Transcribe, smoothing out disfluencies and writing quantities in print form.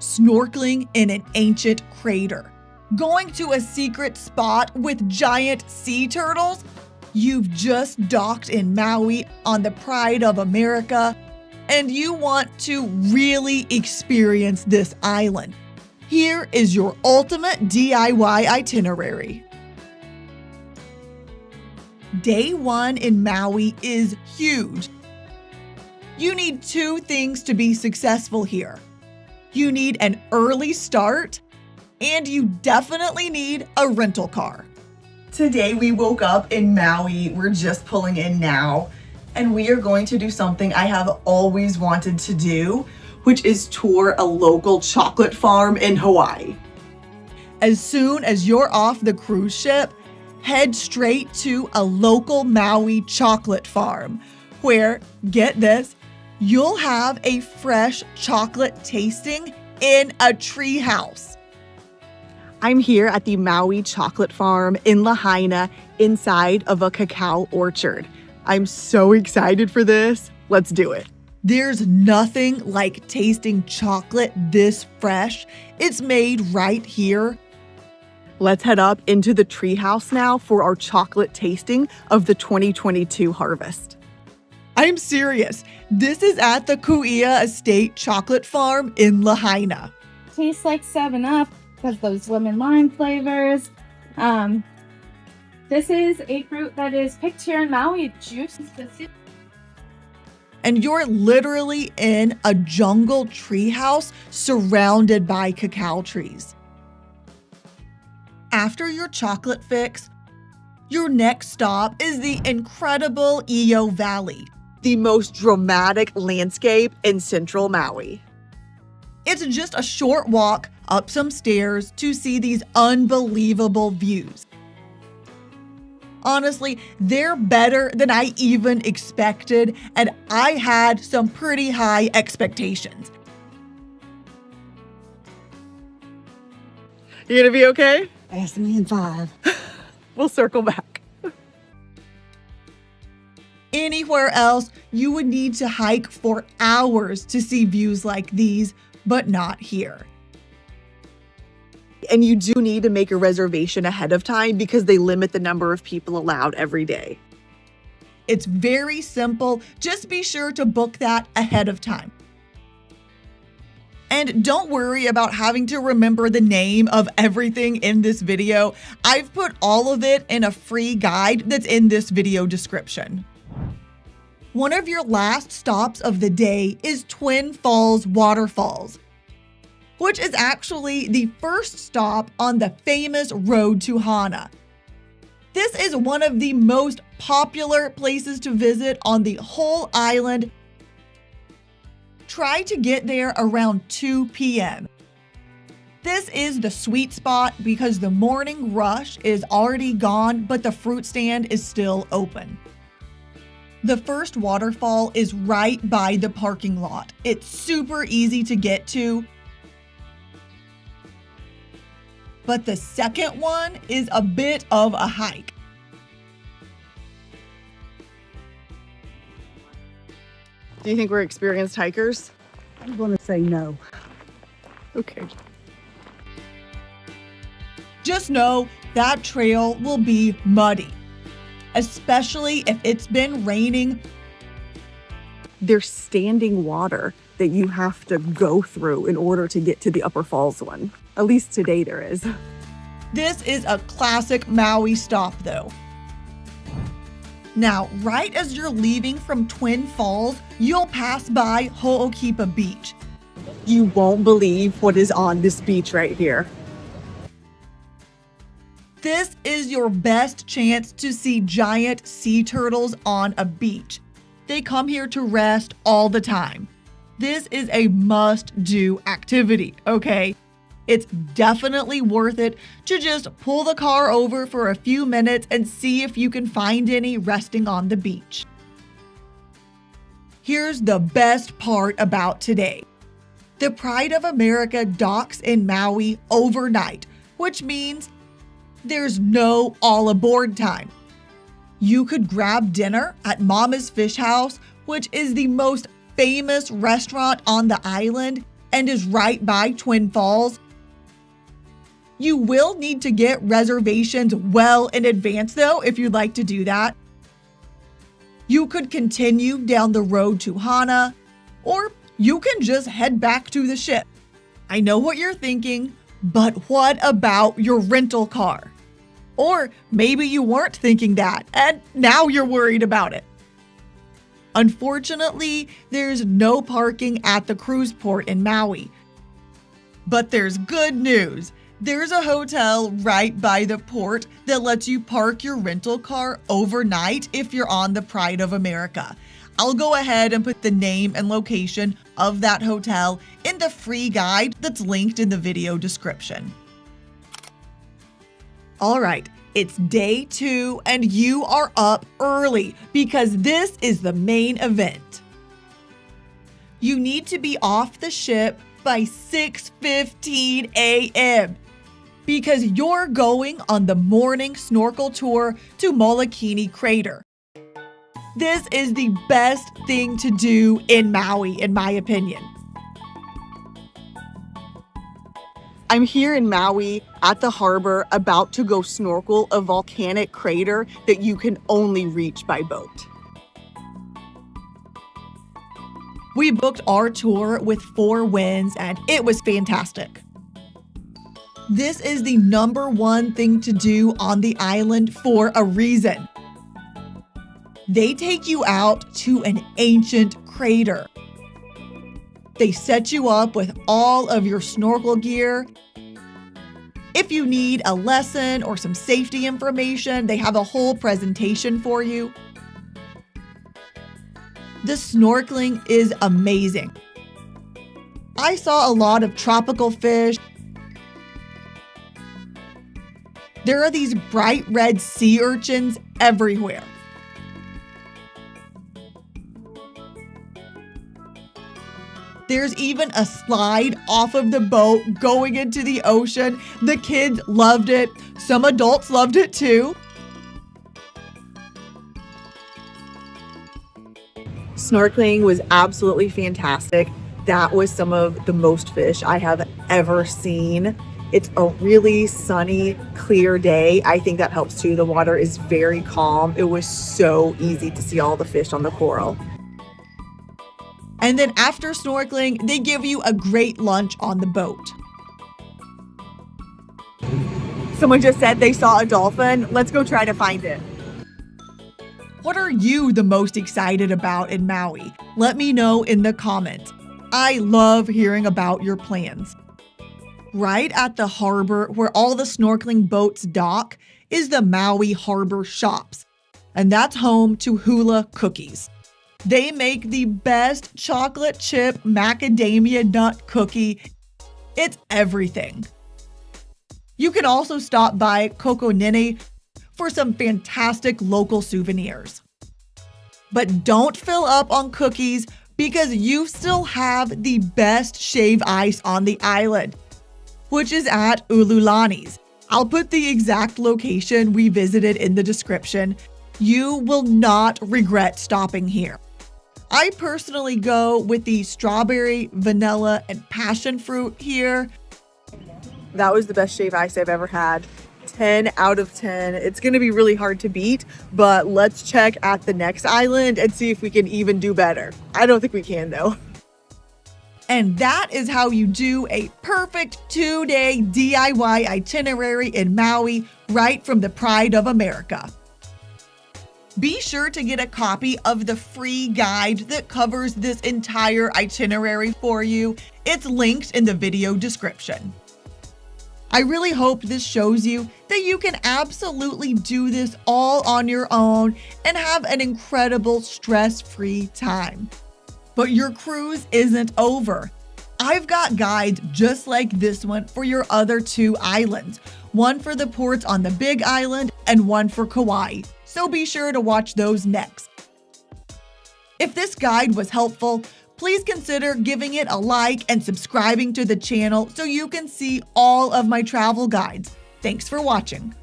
snorkeling in an ancient crater, going to a secret spot with giant sea turtles. You've just docked in Maui on the Pride of America, and you want to really experience this island. Here is your ultimate DIY itinerary. Day 1 in Maui is huge. You need 2 things to be successful here. You need an early start, and you definitely need a rental car. Today we woke up in Maui. We're just pulling in now, and we are going to do something I have always wanted to do, which is tour a local chocolate farm in Hawaii. As soon as you're off the cruise ship, head straight to a local Maui chocolate farm where, get this, you'll have a fresh chocolate tasting in a tree house. I'm here at the Maui chocolate farm in Lahaina inside of a cacao orchard. I'm so excited for this. Let's do it. There's nothing like tasting chocolate this fresh. It's made right here. Let's head up into the treehouse now for our chocolate tasting of the 2022 harvest. I'm serious. This is at the Kuia Estate Chocolate Farm in Lahaina. Tastes like 7-Up because those lemon lime flavors. This is a fruit that is picked here in Maui. Juice specific. And you're literally in a jungle treehouse surrounded by cacao trees. After your chocolate fix, your next stop is the incredible Iao Valley, the most dramatic landscape in central Maui. It's just a short walk up some stairs to see these unbelievable views. Honestly, they're better than I even expected, and I had some pretty high expectations. You gonna be okay? Ask me in 5. We'll circle back. Anywhere else, you would need to hike for hours to see views like these, but not here. And you do need to make a reservation ahead of time because they limit the number of people allowed every day. It's very simple. Just be sure to book that ahead of time. And don't worry about having to remember the name of everything in this video. I've put all of it in a free guide that's in this video description. One of your last stops of the day is Twin Falls Waterfalls, which is actually the first stop on the famous road to Hana. This is one of the most popular places to visit on the whole island. Try to get there around 2 p.m. This is the sweet spot because the morning rush is already gone, but the fruit stand is still open. The first waterfall is right by the parking lot. It's super easy to get to. But the second one is a bit of a hike. Do you think we're experienced hikers? I'm going to say no. Okay. Just know that trail will be muddy, especially if it's been raining. There's standing water that you have to go through in order to get to the Upper Falls one. At least today there is. This is a classic Maui stop though. Now, right as you're leaving from Twin Falls, you'll pass by Ho'okipa Beach. You won't believe what is on this beach right here. This is your best chance to see giant sea turtles on a beach. They come here to rest all the time. This is a must-do activity, okay? It's definitely worth it to just pull the car over for a few minutes and see if you can find any resting on the beach. Here's the best part about today. The Pride of America docks in Maui overnight, which means there's no all aboard time. You could grab dinner at Mama's Fish House, which is the most famous restaurant on the island, and is right by Twin Falls. You will need to get reservations well in advance though if you'd like to do that. You could continue down the road to Hana, or you can just head back to the ship. I know what you're thinking, but what about your rental car? Or maybe you weren't thinking that and now you're worried about it. Unfortunately, there's no parking at the cruise port in Maui. But there's good news. There's a hotel right by the port that lets you park your rental car overnight if you're on the Pride of America. I'll go ahead and put the name and location of that hotel in the free guide that's linked in the video description. All right, it's day 2 and you are up early because this is the main event. You need to be off the ship by 6:15 a.m. because you're going on the morning snorkel tour to Molokini Crater. This is the best thing to do in Maui, in my opinion. I'm here in Maui at the harbor about to go snorkel a volcanic crater that you can only reach by boat. We booked our tour with 4 winds and it was fantastic. This is the #1 thing to do on the island for a reason. They take you out to an ancient crater. They set you up with all of your snorkel gear. If you need a lesson or some safety information, they have a whole presentation for you. The snorkeling is amazing. I saw a lot of tropical fish. There are these bright red sea urchins everywhere. There's even a slide off of the boat going into the ocean. The kids loved it. Some adults loved it too. Snorkeling was absolutely fantastic. That was some of the most fish I have ever seen. It's a really sunny, clear day. I think that helps too. The water is very calm. It was so easy to see all the fish on the coral. And then after snorkeling, they give you a great lunch on the boat. Someone just said they saw a dolphin. Let's go try to find it. What are you the most excited about in Maui? Let me know in the comments. I love hearing about your plans. Right at the harbor where all the snorkeling boats dock is the Maui Harbor Shops, and that's home to Hula Cookies. They make the best chocolate chip macadamia nut cookie. It's everything. You can also stop by Kokonini for some fantastic local souvenirs. But don't fill up on cookies because you still have the best shave ice on the island, which is at Ululani's. I'll put the exact location we visited in the description. You will not regret stopping here. I personally go with the strawberry, vanilla, and passion fruit here. That was the best shave ice I've ever had. 10 out of 10. It's going to be really hard to beat, but let's check at the next island and see if we can even do better. I don't think we can though. And that is how you do a perfect 2-day DIY itinerary in Maui right from the Pride of America. Be sure to get a copy of the free guide that covers this entire itinerary for you. It's linked in the video description. I really hope this shows you that you can absolutely do this all on your own and have an incredible stress-free time. But your cruise isn't over. I've got guides just like this one for your other 2 islands, one for the ports on the Big Island and one for Kauai. So be sure to watch those next. If this guide was helpful, please consider giving it a like and subscribing to the channel so you can see all of my travel guides. Thanks for watching.